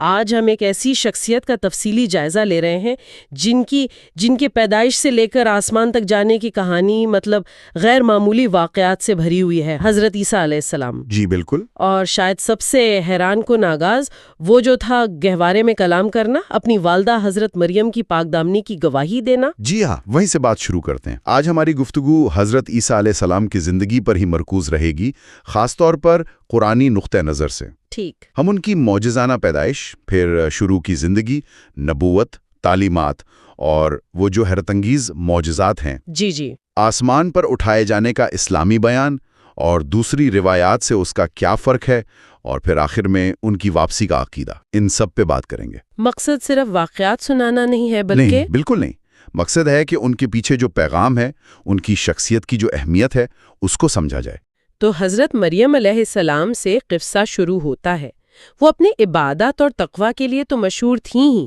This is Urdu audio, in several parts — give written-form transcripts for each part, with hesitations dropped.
آج ہم ایک ایسی شخصیت کا تفصیلی جائزہ لے رہے ہیں جن کے پیدائش سے لے کر آسمان تک جانے کی کہانی غیر معمولی واقعات سے بھری ہوئی ہے، حضرت عیسیٰ علیہ السلام۔ جی بالکل۔ اور شاید سب سے حیران کن آغاز وہ جو تھا گہوارے میں کلام کرنا، اپنی والدہ حضرت مریم کی پاک دامنی کی گواہی دینا۔ جی ہاں، وہیں سے بات شروع کرتے ہیں۔ آج ہماری گفتگو حضرت عیسیٰ علیہ السلام کی زندگی پر ہی مرکوز رہے گی، خاص طور پر قرآنی نقطہ نظر سے۔ ٹھیک۔ ہم ان کی معجزانہ پیدائش، پھر شروع کی زندگی، نبوت، تعلیمات اور وہ جو حیرت انگیز معجزات ہیں، جی آسمان پر اٹھائے جانے کا اسلامی بیان اور دوسری روایات سے اس کا کیا فرق ہے، اور پھر آخر میں ان کی واپسی کا عقیدہ، ان سب پہ بات کریں گے۔ مقصد صرف واقعات سنانا نہیں ہے، بلکہ نہیں، بالکل نہیں۔ مقصد ہے کہ ان کے پیچھے جو پیغام ہے، ان کی شخصیت کی جو اہمیت ہے، اس کو سمجھا جائے۔ تو حضرت مریم علیہ السلام سے قصہ شروع ہوتا ہے۔ وہ اپنے عبادت اور تقوی کے لیے تو مشہور تھیں ہی،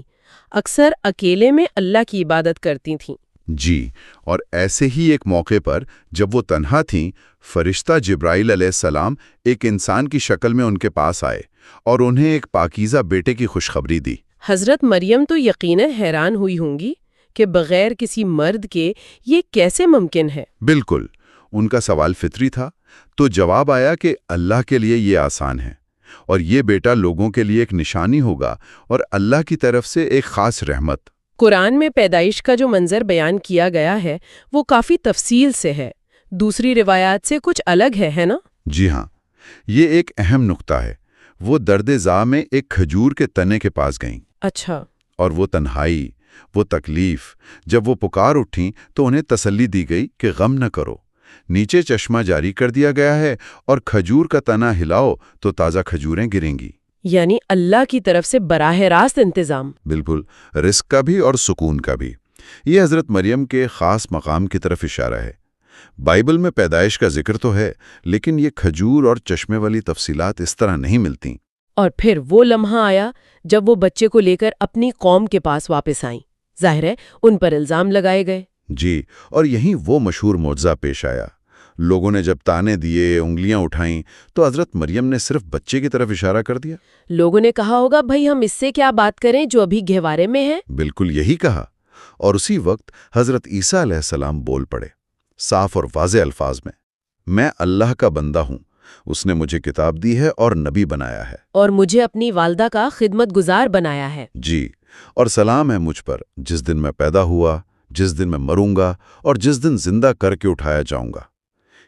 اکثر اکیلے میں اللہ کی عبادت کرتی تھیں۔ جی، اور ایسے ہی ایک موقع پر جب وہ تنہا تھیں، فرشتہ جبرائیل علیہ السلام ایک انسان کی شکل میں ان کے پاس آئے اور انہیں ایک پاکیزہ بیٹے کی خوشخبری دی۔ حضرت مریم تو یقیناً حیران ہوئی ہوں گی کہ بغیر کسی مرد کے یہ کیسے ممکن ہے۔ بالکل، ان کا سوال فطری تھا، تو جواب آیا کہ اللہ کے لیے یہ آسان ہے، اور یہ بیٹا لوگوں کے لیے ایک نشانی ہوگا اور اللہ کی طرف سے ایک خاص رحمت۔ قرآن میں پیدائش کا جو منظر بیان کیا گیا ہے وہ کافی تفصیل سے ہے، دوسری روایات سے کچھ الگ ہے نا؟ جی ہاں، یہ ایک اہم نقطہ ہے۔ وہ درد زا میں ایک کھجور کے تنے کے پاس گئیں۔ اچھا۔ اور وہ تنہائی، وہ تکلیف، جب وہ پکار اٹھیں تو انہیں تسلی دی گئی کہ غم نہ کرو، نیچے چشمہ جاری کر دیا گیا ہے اور کھجور کا تنا ہلاؤ تو تازہ کھجوریں گریں گی۔ یعنی اللہ کی طرف سے براہ راست انتظام۔ بالکل، رزق کا بھی اور سکون کا بھی۔ یہ حضرت مریم کے خاص مقام کی طرف اشارہ ہے۔ بائبل میں پیدائش کا ذکر تو ہے، لیکن یہ کھجور اور چشمے والی تفصیلات اس طرح نہیں ملتیں۔ اور پھر وہ لمحہ آیا جب وہ بچے کو لے کر اپنی قوم کے پاس واپس آئیں۔ ظاہر ہے ان پر الزام لگائے گئے۔ جی، اور یہیں وہ مشہور معجزہ پیش آیا۔ لوگوں نے جب تانے دیے، انگلیاں اٹھائیں، تو حضرت مریم نے صرف بچے کی طرف اشارہ کر دیا۔ لوگوں نے کہا ہوگا بھائی ہم اس سے کیا بات کریں جو ابھی گہوارے میں ہے۔ بالکل یہی کہا، اور اسی وقت حضرت عیسیٰ علیہ السلام بول پڑے، صاف اور واضح الفاظ میں اللہ کا بندہ ہوں، اس نے مجھے کتاب دی ہے اور نبی بنایا ہے، اور مجھے اپنی والدہ کا خدمت گزار بنایا ہے۔ جی، اور سلام ہے مجھ پر جس دن میں پیدا ہوا، جس دن میں مروں گا اور جس دن زندہ کر کے اٹھایا جاؤں گا۔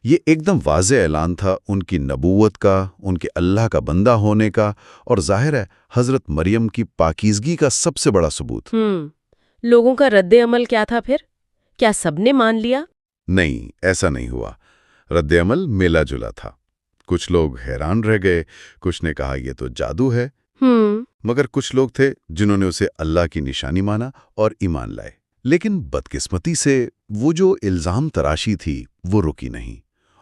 یہ ایک دم واضح اعلان تھا ان کی نبوت کا، ان کے اللہ کا بندہ ہونے کا، اور ظاہر ہے حضرت مریم کی پاکیزگی کا سب سے بڑا ثبوت۔ لوگوں کا رد عمل کیا تھا پھر؟ کیا سب نے مان لیا؟ نہیں، ایسا نہیں ہوا۔ رد عمل ملا جلا تھا۔ کچھ لوگ حیران رہ گئے، کچھ نے کہا یہ تو جادو ہے، مگر کچھ لوگ تھے جنہوں نے اسے اللہ کی نشانی مانا اور ایمان لائے۔ لیکن بدقسمتی سے وہ جو الزام تراشی تھی وہ رکی نہیں،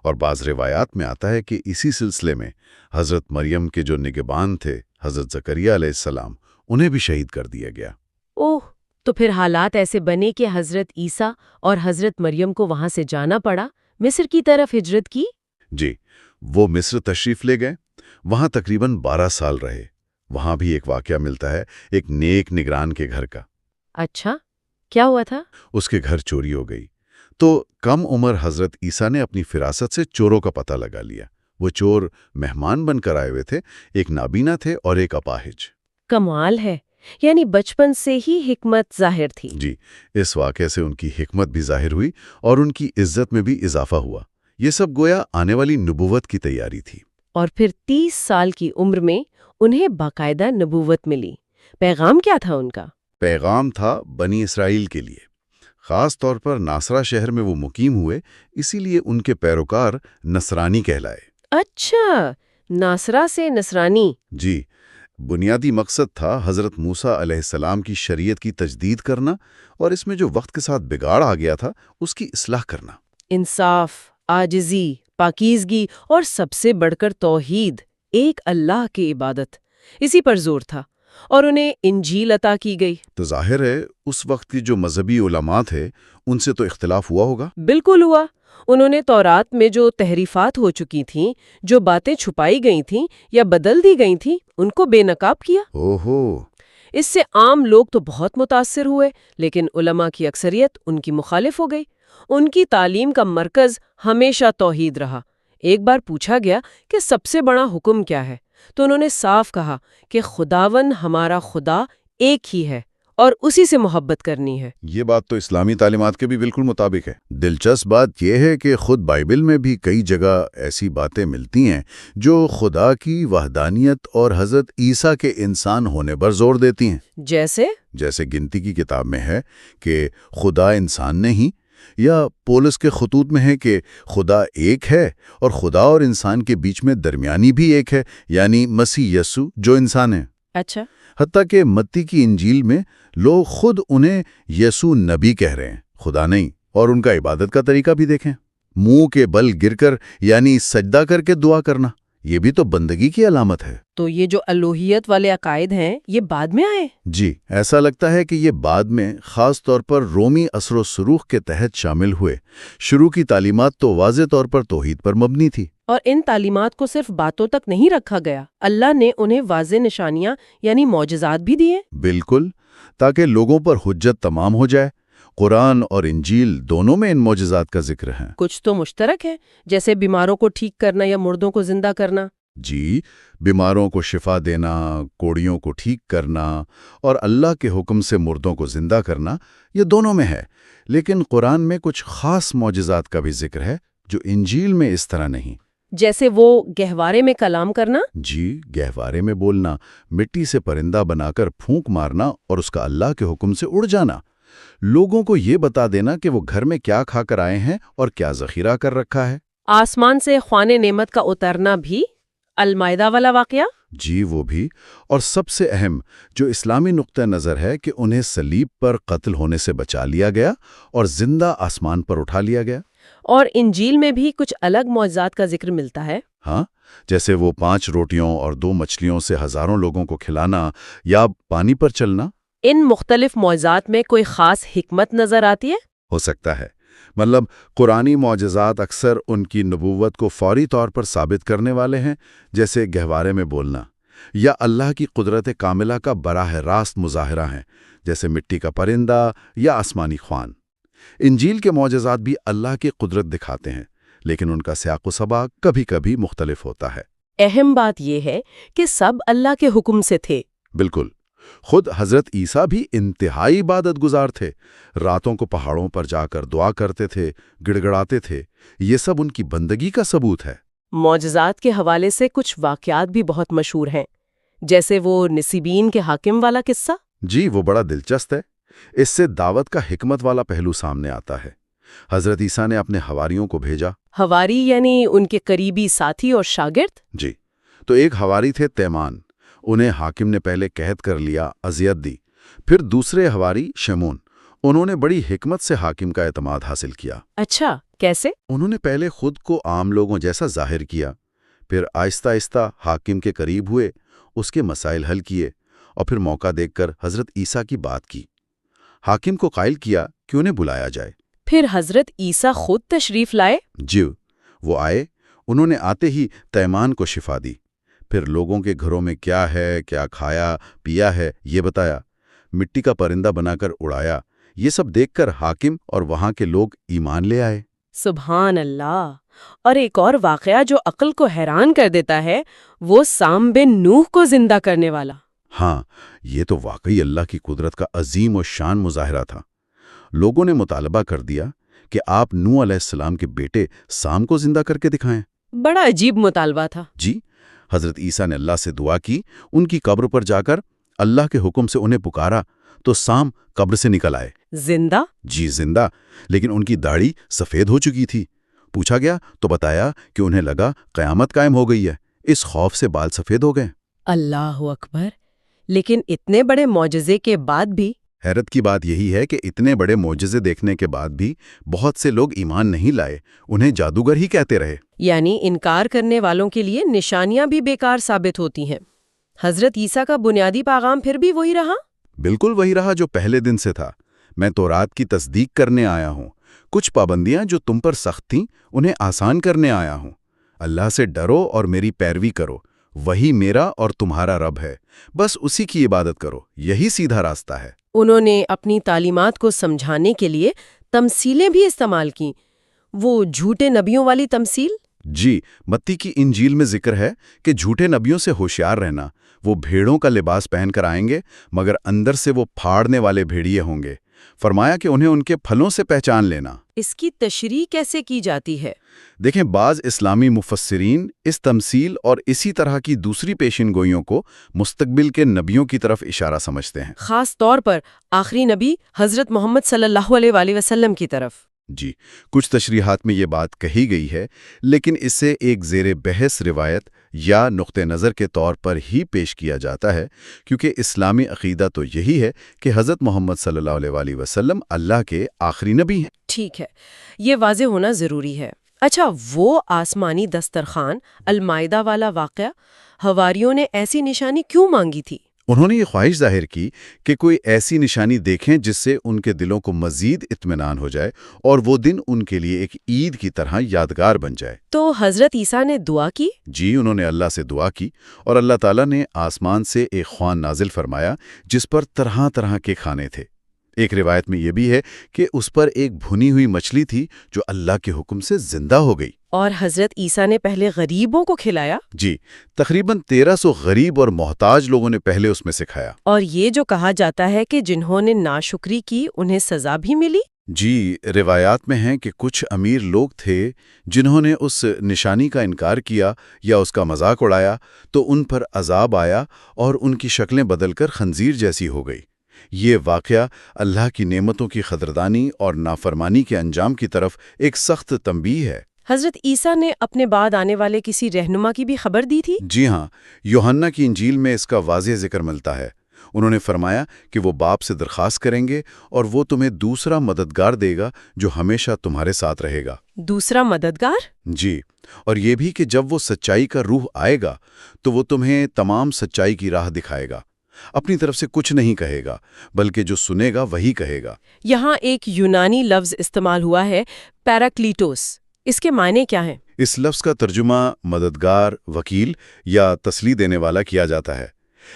اور بعض روایات میں آتا ہے کہ اسی سلسلے میں حضرت مریم کے جو نگہبان تھے حضرت زکریا علیہ السلام، انہیں بھی شہید کر دیا گیا۔ اوہ، تو پھر حالات ایسے بنے کہ حضرت عیسیٰ اور حضرت مریم کو وہاں سے جانا پڑا، مصر کی طرف ہجرت کی؟ جی، وہ مصر تشریف لے گئے، وہاں تقریباً 12 سال رہے۔ وہاں بھی ایک واقعہ ملتا ہے ایک نیک نگران کے گھر کا۔ اچھا، کیا ہوا تھا؟ اس کے گھر چوری ہو گئی، تو کم عمر حضرت عیسیٰ نے اپنی فراست سے چوروں کا پتہ لگا لیا۔ وہ چور مہمان بن کر آئے ہوئے تھے، ایک نابینا تھے اور ایک اپاہج۔ کمال ہے، یعنی بچپن سے ہی حکمت ظاہر تھی۔ جی، اس واقعے سے ان کی حکمت بھی ظاہر ہوئی اور ان کی عزت میں بھی اضافہ ہوا۔ یہ سب گویا آنے والی نبوت کی تیاری تھی۔ اور پھر 30 سال کی عمر میں انہیں باقاعدہ نبوت ملی۔ پیغام کیا تھا ان کا؟ پیغام تھا بنی اسرائیل کے لیے، خاص طور پر ناصرہ شہر میں وہ مقیم ہوئے، اسی لیے ان کے پیروکار نصرانی کہلائے۔ اچھا، ناصرہ سے نصرانی۔ جی، بنیادی مقصد تھا حضرت موسیٰ علیہ السلام کی شریعت کی تجدید کرنا، اور اس میں جو وقت کے ساتھ بگاڑ آ گیا تھا اس کی اصلاح کرنا۔ انصاف، عاجزی، پاکیزگی اور سب سے بڑھ کر توحید، ایک اللہ کی عبادت، اسی پر زور تھا۔ اور انہیں انجیل عطا کی گئی۔ تو ظاہر ہے اس وقت کی جو مذہبی علماء تھے ان سے تو اختلاف ہوا ہوگا۔ بالکل ہوا۔ انہوں نے تورات میں جو تحریفات ہو چکی تھیں، جو باتیں چھپائی گئی تھیں یا بدل دی گئی تھیں، ان کو بے نقاب کیا۔ اوہو۔ اس سے عام لوگ تو بہت متاثر ہوئے، لیکن علماء کی اکثریت ان کی مخالف ہو گئی۔ ان کی تعلیم کا مرکز ہمیشہ توحید رہا۔ ایک بار پوچھا گیا کہ سب سے بڑا حکم کیا ہے، تو انہوں نے صاف کہا کہ خداوند ہمارا خدا ایک ہی ہے اور اسی سے محبت کرنی ہے۔ یہ بات تو اسلامی تعلیمات کے بھی بالکل مطابق ہے۔ دلچسپ بات یہ ہے کہ خود بائبل میں بھی کئی جگہ ایسی باتیں ملتی ہیں جو خدا کی وحدانیت اور حضرت عیسیٰ کے انسان ہونے پر زور دیتی ہیں۔ جیسے گنتی کی کتاب میں ہے کہ خدا انسان نہیں، یا پولس کے خطوط میں ہے کہ خدا ایک ہے اور خدا اور انسان کے بیچ میں درمیانی بھی ایک ہے، یعنی مسیح یسوع جو انسان ہے۔ اچھا۔ حتیٰ کہ متی کی انجیل میں لوگ خود انہیں یسوع نبی کہہ رہے ہیں، خدا نہیں۔ اور ان کا عبادت کا طریقہ بھی دیکھیں، منہ کے بل گر کر یعنی سجدہ کر کے دعا کرنا، یہ بھی تو بندگی کی علامت ہے۔ تو یہ جو الوہیت والے عقائد ہیں یہ بعد میں آئے؟ جی، ایسا لگتا ہے کہ یہ بعد میں خاص طور پر رومی اثر و سروخ کے تحت شامل ہوئے۔ شروع کی تعلیمات تو واضح طور پر توحید پر مبنی تھی۔ اور ان تعلیمات کو صرف باتوں تک نہیں رکھا گیا، اللہ نے انہیں واضح نشانیاں یعنی معجزات بھی دیے۔ بالکل، تاکہ لوگوں پر حجت تمام ہو جائے۔ قرآن اور انجیل دونوں میں ان معجزات کا ذکر ہے۔ کچھ تو مشترک ہے، جیسے بیماروں کو ٹھیک کرنا یا مردوں کو زندہ کرنا۔ جی، بیماروں کو شفا دینا، کوڑیوں کو ٹھیک کرنا اور اللہ کے حکم سے مردوں کو زندہ کرنا، یہ دونوں میں ہے۔ لیکن قرآن میں کچھ خاص معجزات کا بھی ذکر ہے جو انجیل میں اس طرح نہیں۔ جیسے وہ گہوارے میں کلام کرنا؟ جی، گہوارے میں بولنا، مٹی سے پرندہ بنا کر پھونک مارنا اور اس کا اللہ کے حکم سے اڑ جانا، لوگوں کو یہ بتا دینا کہ وہ گھر میں کیا کھا کر آئے ہیں اور کیا ذخیرہ کر رکھا ہے۔ آسمان سے خوان نعمت کا اترنا بھی المائدہ والا واقعہ؟ جی، وہ بھی۔ اور سب سے اہم جو اسلامی نقطہ نظر ہے کہ انہیں صلیب پر قتل ہونے سے بچا لیا گیا اور زندہ آسمان پر اٹھا لیا گیا۔ اور انجیل میں بھی کچھ الگ معجزات کا ذکر ملتا ہے۔ ہاں، جیسے وہ 5 روٹیوں اور 2 مچھلیوں سے ہزاروں لوگوں کو کھلانا یا پانی پر چلنا۔ ان مختلف معجزات میں کوئی خاص حکمت نظر آتی ہے؟ ہو سکتا ہے، مطلب قرآنی معجزات اکثر ان کی نبوت کو فوری طور پر ثابت کرنے والے ہیں، جیسے گہوارے میں بولنا، یا اللہ کی قدرت کاملہ کا براہ راست مظاہرہ ہیں، جیسے مٹی کا پرندہ یا آسمانی خوان۔ انجیل کے معجزات بھی اللہ کی قدرت دکھاتے ہیں، لیکن ان کا سیاق و سباق کبھی کبھی مختلف ہوتا ہے۔ اہم بات یہ ہے کہ سب اللہ کے حکم سے تھے۔ بالکل، خود حضرت عیسیٰ بھی انتہائی عبادت گزار تھے، راتوں کو پہاڑوں پر جا کر دعا کرتے تھے، گڑ گڑاتے تھے، یہ سب ان کی بندگی کا ثبوت ہے۔ معجزات کے حوالے سے کچھ واقعات بھی بہت مشہور ہیں، جیسے وہ نصیبین کے حاکم والا قصہ۔ جی، وہ بڑا دلچسپ ہے۔ اس سے دعوت کا حکمت والا پہلو سامنے آتا ہے۔ حضرت عیسیٰ نے اپنے حواریوں کو بھیجا۔ حواری یعنی ان کے قریبی ساتھی اور شاگرد؟ جی، تو ایک حواری تھے تیمان، انہیں حاکم نے پہلے قید کر لیا، اذیت دی۔ پھر دوسرے حواری شمون، انہوں نے بڑی حکمت سے حاکم کا اعتماد حاصل کیا۔ اچھا، کیسے؟ انہوں نے پہلے خود کو عام لوگوں جیسا ظاہر کیا، پھر آہستہ آہستہ حاکم کے قریب ہوئے، اس کے مسائل حل کیے، اور پھر موقع دیکھ کر حضرت عیسیٰ کی بات کی۔ حاکم کو قائل کیا کہ انہیں بلایا جائے۔ پھر حضرت عیسیٰ خود تشریف لائے؟ جی، وہ آئے۔ انہوں نے آتے ہی تیمان کو شفا دی، پھر لوگوں کے گھروں میں کیا ہے، کیا کھایا پیا ہے یہ بتایا، مٹی کا پرندہ بنا کر اڑایا۔ یہ سب دیکھ کر حاکم اور وہاں کے لوگ ایمان لے آئے۔ سبحان اللہ! اور ایک اور واقعہ جو عقل کو حیران کر دیتا ہے، وہ سام بن نوح کو زندہ کرنے والا۔ ہاں، یہ تو واقعی اللہ کی قدرت کا عظیم و شان مظاہرہ تھا۔ لوگوں نے مطالبہ کر دیا کہ آپ نوح علیہ السلام کے بیٹے سام کو زندہ کر کے دکھائیں۔ بڑا عجیب مطالبہ تھا۔ جی، حضرت عیسیٰ نے اللہ سے دعا کی، ان کی قبر پر جا کر اللہ کے حکم سے انہیں پکارا تو سام قبر سے نکل آئے۔ زندہ؟ جی، زندہ، لیکن ان کی داڑھی سفید ہو چکی تھی۔ پوچھا گیا تو بتایا کہ انہیں لگا قیامت قائم ہو گئی ہے، اس خوف سے بال سفید ہو گئے۔ اللہ اکبر! لیکن اتنے بڑے معجزے کے بعد بھی؟ حیرت کی بات یہی ہے کہ اتنے بڑے معجزے دیکھنے کے بعد بھی بہت سے لوگ ایمان نہیں لائے، انہیں جادوگر ہی کہتے رہے۔ یعنی انکار کرنے والوں کے لیے نشانیاں بھی بیکار ثابت ہوتی ہیں۔ حضرت عیسیٰ کا بنیادی پیغام پھر بھی وہی رہا؟ بالکل وہی رہا جو پہلے دن سے تھا۔ میں تورات کی تصدیق کرنے آیا ہوں، کچھ پابندیاں جو تم پر سخت تھیں انہیں آسان کرنے آیا ہوں۔ اللہ سے ڈرو اور میری پیروی کرو، وہی میرا اور تمہارا رب ہے، بس اسی کی عبادت کرو، یہی سیدھا راستہ ہے۔ انہوں نے اپنی تعلیمات کو سمجھانے کے لیے تمثیلیں بھی استعمال کیں، وہ جھوٹے نبیوں والی تمثیل؟ جی، متی کی انجیل میں ذکر ہے کہ جھوٹے نبیوں سے ہوشیار رہنا، وہ بھیڑوں کا لباس پہن کر آئیں گے مگر اندر سے وہ پھاڑنے والے بھیڑیے ہوں گے۔ فرمایا کہ انہیں ان کے پھلوں سے پہچان لینا۔ اس کی تشریح کیسے کی جاتی ہے؟ دیکھیں، بعض اسلامی مفسرین اس تمثیل اور اسی طرح کی دوسری پیشن گوئیوں کو مستقبل کے نبیوں کی طرف اشارہ سمجھتے ہیں، خاص طور پر آخری نبی حضرت محمد صلی اللہ علیہ وآلہ وسلم کی طرف۔ جی، کچھ تشریحات میں یہ بات کہی گئی ہے، لیکن اسے ایک زیر بحث روایت یا نقطہ نظر کے طور پر ہی پیش کیا جاتا ہے، کیونکہ اسلامی عقیدہ تو یہی ہے کہ حضرت محمد صلی اللہ علیہ وآلہ وسلم اللہ کے آخری نبی ہیں۔ ٹھیک ہے، یہ واضح ہونا ضروری ہے۔ اچھا، وہ آسمانی دسترخوان المائدہ والا واقعہ، حواریوں نے ایسی نشانی کیوں مانگی تھی؟ انہوں نے یہ خواہش ظاہر کی کہ کوئی ایسی نشانی دیکھیں جس سے ان کے دلوں کو مزید اطمینان ہو جائے اور وہ دن ان کے لیے ایک عید کی طرح یادگار بن جائے۔ تو حضرت عیسیٰ نے دعا کی؟ جی، انہوں نے اللہ سے دعا کی اور اللہ تعالیٰ نے آسمان سے ایک خوان نازل فرمایا جس پر طرح طرح کے کھانے تھے۔ ایک روایت میں یہ بھی ہے کہ اس پر ایک بھنی ہوئی مچھلی تھی جو اللہ کے حکم سے زندہ ہو گئی۔ اور حضرت عیسیٰ نے پہلے غریبوں کو کھلایا؟ جی، تقریباً 1300 غریب اور محتاج لوگوں نے پہلے اس میں سے کھایا۔ اور یہ جو کہا جاتا ہے کہ جنہوں نے ناشکری کی انہیں سزا بھی ملی؟ جی، روایات میں ہیں کہ کچھ امیر لوگ تھے جنہوں نے اس نشانی کا انکار کیا یا اس کا مذاق اڑایا تو ان پر عذاب آیا اور ان کی شکلیں بدل کر خنزیر جیسی ہو گئی۔ یہ واقعہ اللہ کی نعمتوں کی قدردانی اور نافرمانی کے انجام کی طرف ایک سخت تنبیہ ہے۔ حضرت عیسیٰ نے اپنے بعد آنے والے کسی رہنما کی بھی خبر دی تھی؟ جی ہاں، یوحنا کی انجیل میں اس کا واضح ذکر ملتا ہے۔ انہوں نے فرمایا کہ وہ باپ سے درخواست کریں گے اور وہ تمہیں دوسرا مددگار دے گا جو ہمیشہ تمہارے ساتھ رہے گا۔ دوسرا مددگار؟ جی، اور یہ بھی کہ جب وہ سچائی کا روح آئے گا تو وہ تمہیں تمام سچائی کی راہ دکھائے گا، اپنی طرف سے کچھ نہیں کہے گا بلکہ جو سنے گا وہی کہے گا۔ یہاں ایک یونانی لفظ استعمال ہوا ہے، پیراکلیٹوس، اس کے معنی کیا ہیں؟ اس لفظ کا ترجمہ مددگار، وکیل یا تسلی دینے والا کیا جاتا ہے،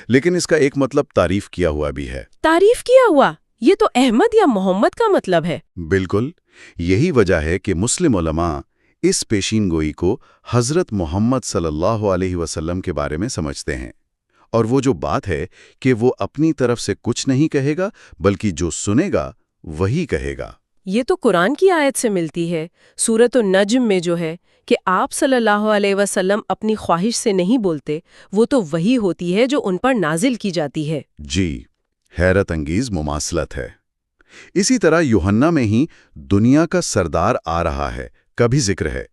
لیکن اس کا ایک مطلب تعریف کیا ہوا بھی ہے۔ تعریف کیا ہوا؟ یہ تو احمد یا محمد کا مطلب ہے۔ بالکل، یہی وجہ ہے کہ مسلم علماء اس پیشین گوئی کو حضرت محمد صلی اللہ علیہ وسلم کے بارے میں سمجھتے ہیں، اور وہ جو بات ہے کہ وہ اپنی طرف سے کچھ نہیں کہے گا بلکہ جو سنے گا وہی کہے گا۔ یہ تو قرآن کی آیت سے ملتی ہے، سورۃ النجم میں جو ہے کہ آپ صلی اللہ علیہ وسلم اپنی خواہش سے نہیں بولتے، وہ تو وہی ہوتی ہے جو ان پر نازل کی جاتی ہے۔ جی، حیرت انگیز مماثلت ہے۔ اسی طرح یوحنا میں ہی دنیا کا سردار آ رہا ہے کا بھی ذکر ہے،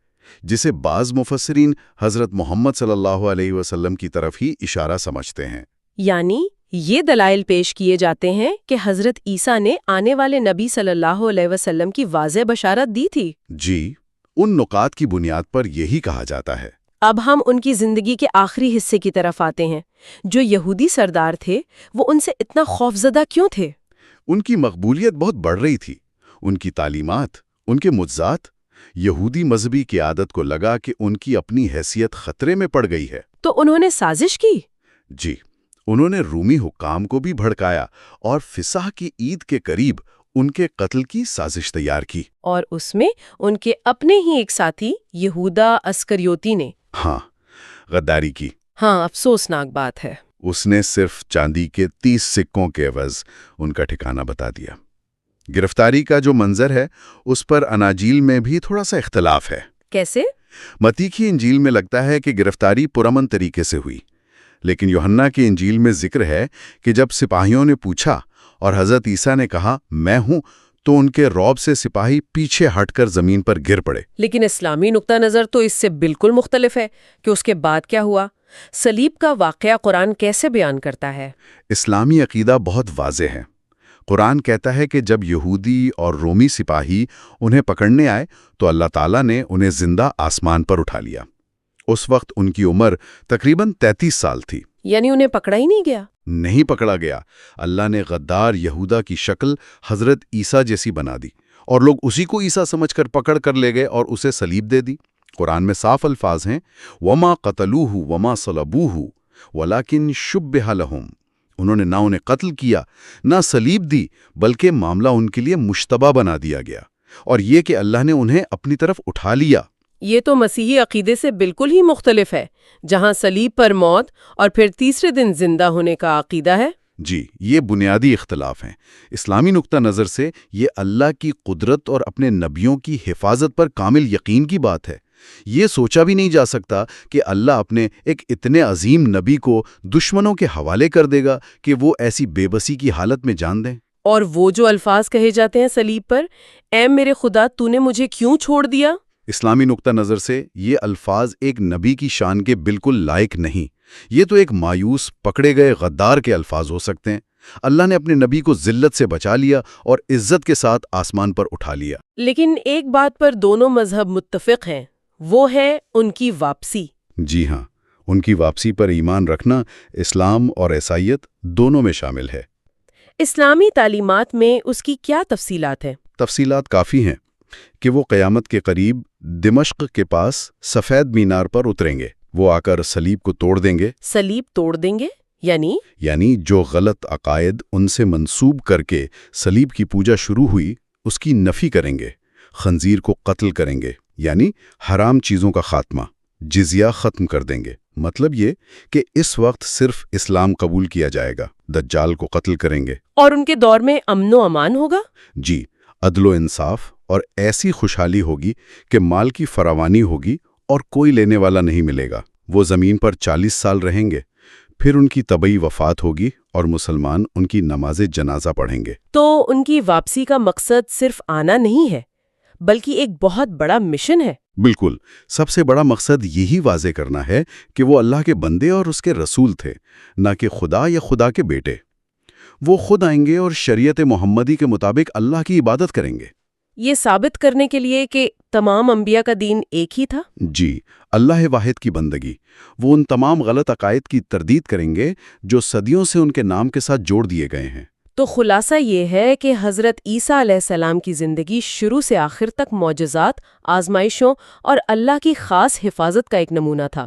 جسے بعض مفسرین حضرت محمد صلی اللہ علیہ وسلم کی طرف ہی اشارہ سمجھتے ہیں۔ یعنی یہ دلائل پیش کیے جاتے ہیں کہ حضرت عیسیٰ نے آنے والے نبی صلی اللہ علیہ وسلم کی واضح بشارت دی تھی۔ جی، ان نکات کی بنیاد پر یہی کہا جاتا ہے۔ اب ہم ان کی زندگی کے آخری حصے کی طرف آتے ہیں۔ جو یہودی سردار تھے وہ ان سے اتنا خوفزدہ کیوں تھے؟ ان کی مقبولیت بہت بڑھ رہی تھی، ان کی تعلیمات، ان کے معجزات۔ یہودی مذہبی قیادت کو لگا کہ ان کی اپنی حیثیت خطرے میں پڑ گئی ہے۔ تو انہوں نے سازش کی؟ جی، انہوں نے رومی حکام کو بھی بھڑکایا اور فسح کی عید کے قریب ان کے قتل کی سازش تیار کی۔ اور اس میں ان کے اپنے ہی ایک ساتھی یہودا اسکریوتی نے غداری کی۔ ہاں، افسوسناک بات ہے۔ اس نے صرف چاندی کے 30 سکوں کے عوض ان کا ٹھکانہ بتا دیا۔ گرفتاری کا جو منظر ہے اس پر اناجیل میں بھی تھوڑا سا اختلاف ہے۔ کیسے؟ متی کی انجیل میں لگتا ہے کہ گرفتاری پرامن طریقے سے ہوئی، لیکن یوحنا کی انجیل میں ذکر ہے کہ جب سپاہیوں نے پوچھا اور حضرت عیسیٰ نے کہا میں ہوں، تو ان کے رعب سے سپاہی پیچھے ہٹ کر زمین پر گر پڑے۔ لیکن اسلامی نقطہ نظر تو اس سے بالکل مختلف ہے کہ اس کے بعد کیا ہوا۔ صلیب کا واقعہ قرآن کیسے بیان کرتا ہے؟ اسلامی عقیدہ بہت واضح ہے۔ قرآن کہتا ہے کہ جب یہودی اور رومی سپاہی انہیں پکڑنے آئے تو اللہ تعالیٰ نے انہیں زندہ آسمان پر اٹھا لیا۔ اس وقت ان کی عمر تقریباً 33 سال تھی۔ یعنی انہیں پکڑا ہی نہیں گیا؟ نہیں پکڑا گیا۔ اللہ نے غدار یہودا کی شکل حضرت عیسیٰ جیسی بنا دی اور لوگ اسی کو عیسیٰ سمجھ کر پکڑ کر لے گئے اور اسے صلیب دے دی۔ قرآن میں صاف الفاظ ہیں وما قتلوہ وما صلبوہ ولکن شبہ لہم، انہوں نے نہ انہیں قتل کیا نہ صلیب دی، بلکہ معاملہ ان کے لیے مشتبہ بنا دیا گیا، اور یہ کہ اللہ نے انہیں اپنی طرف اٹھا لیا۔ یہ تو مسیحی عقیدے سے بالکل ہی مختلف ہے، جہاں صلیب پر موت اور پھر تیسرے دن زندہ ہونے کا عقیدہ ہے۔ جی، یہ بنیادی اختلاف ہیں۔ اسلامی نقطہ نظر سے یہ اللہ کی قدرت اور اپنے نبیوں کی حفاظت پر کامل یقین کی بات ہے۔ یہ سوچا بھی نہیں جا سکتا کہ اللہ اپنے ایک اتنے عظیم نبی کو دشمنوں کے حوالے کر دے گا کہ وہ ایسی بے بسی کی حالت میں جان دیں۔ اور وہ جو الفاظ کہے جاتے ہیں صلیب پر، اے میرے خدا تو نے مجھے کیوں چھوڑ دیا؟ اسلامی نقطہ نظر سے یہ الفاظ ایک نبی کی شان کے بالکل لائق نہیں۔ یہ تو ایک مایوس پکڑے گئے غدار کے الفاظ ہو سکتے ہیں۔ اللہ نے اپنے نبی کو ذلت سے بچا لیا اور عزت کے ساتھ آسمان پر اٹھا لیا۔ لیکن ایک بات پر دونوں مذہب متفق ہیں، وہ ہے ان کی واپسی۔ جی ہاں، ان کی واپسی پر ایمان رکھنا اسلام اور عیسائیت دونوں میں شامل ہے۔ اسلامی تعلیمات میں اس کی کیا تفصیلات ہیں؟ تفصیلات کافی ہیں کہ وہ قیامت کے قریب دمشق کے پاس سفید مینار پر اتریں گے۔ وہ آ کر صلیب کو توڑ دیں گے۔ صلیب توڑ دیں گے یعنی جو غلط عقائد ان سے منسوب کر کے صلیب کی پوجا شروع ہوئی اس کی نفی کریں گے۔ خنزیر کو قتل کریں گے، یعنی حرام چیزوں کا خاتمہ۔ جزیہ ختم کر دیں گے، مطلب یہ کہ اس وقت صرف اسلام قبول کیا جائے گا۔ دجال کو قتل کریں گے۔ اور ان کے دور میں امن و امان ہوگا؟ جی، عدل و انصاف اور ایسی خوشحالی ہوگی کہ مال کی فراوانی ہوگی اور کوئی لینے والا نہیں ملے گا۔ وہ زمین پر 40 سال رہیں گے، پھر ان کی طبعی وفات ہوگی اور مسلمان ان کی نماز جنازہ پڑھیں گے۔ تو ان کی واپسی کا مقصد صرف آنا نہیں ہے، بلکہ ایک بہت بڑا مشن ہے۔ بالکل، سب سے بڑا مقصد یہی واضح کرنا ہے کہ وہ اللہ کے بندے اور اس کے رسول تھے، نہ کہ خدا یا خدا کے بیٹے۔ وہ خود آئیں گے اور شریعت محمدی کے مطابق اللہ کی عبادت کریں گے۔ یہ ثابت کرنے کے لیے کہ تمام انبیاء کا دین ایک ہی تھا؟ جی، اللہ واحد کی بندگی۔ وہ ان تمام غلط عقائد کی تردید کریں گے جو صدیوں سے ان کے نام کے ساتھ جوڑ دیے گئے ہیں۔ تو خلاصہ یہ ہے کہ حضرت عیسیٰ علیہ السلام کی زندگی شروع سے آخر تک معجزات، آزمائشوں اور اللہ کی خاص حفاظت کا ایک نمونہ تھا۔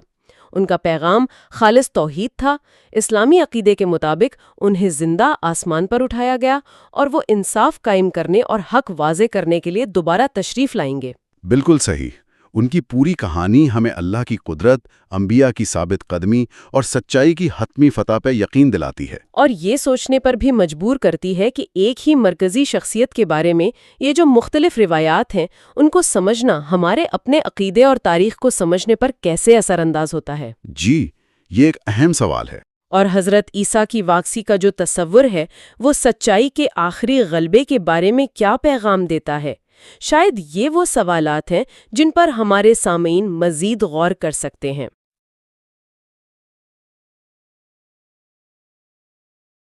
ان کا پیغام خالص توحید تھا۔ اسلامی عقیدے کے مطابق انہیں زندہ آسمان پر اٹھایا گیا اور وہ انصاف قائم کرنے اور حق واضح کرنے کے لیے دوبارہ تشریف لائیں گے۔ بالکل صحیح۔ ان کی پوری کہانی ہمیں اللہ کی قدرت، انبیاء کی ثابت قدمی اور سچائی کی حتمی فتح پہ یقین دلاتی ہے، اور یہ سوچنے پر بھی مجبور کرتی ہے کہ ایک ہی مرکزی شخصیت کے بارے میں یہ جو مختلف روایات ہیں ان کو سمجھنا ہمارے اپنے عقیدے اور تاریخ کو سمجھنے پر کیسے اثر انداز ہوتا ہے۔ جی، یہ ایک اہم سوال ہے۔ اور حضرت عیسیٰ کی واپسی کا جو تصور ہے وہ سچائی کے آخری غلبے کے بارے میں کیا پیغام دیتا ہے؟ شاید یہ وہ سوالات ہیں جن پر ہمارے سامعین مزید غور کر سکتے ہیں۔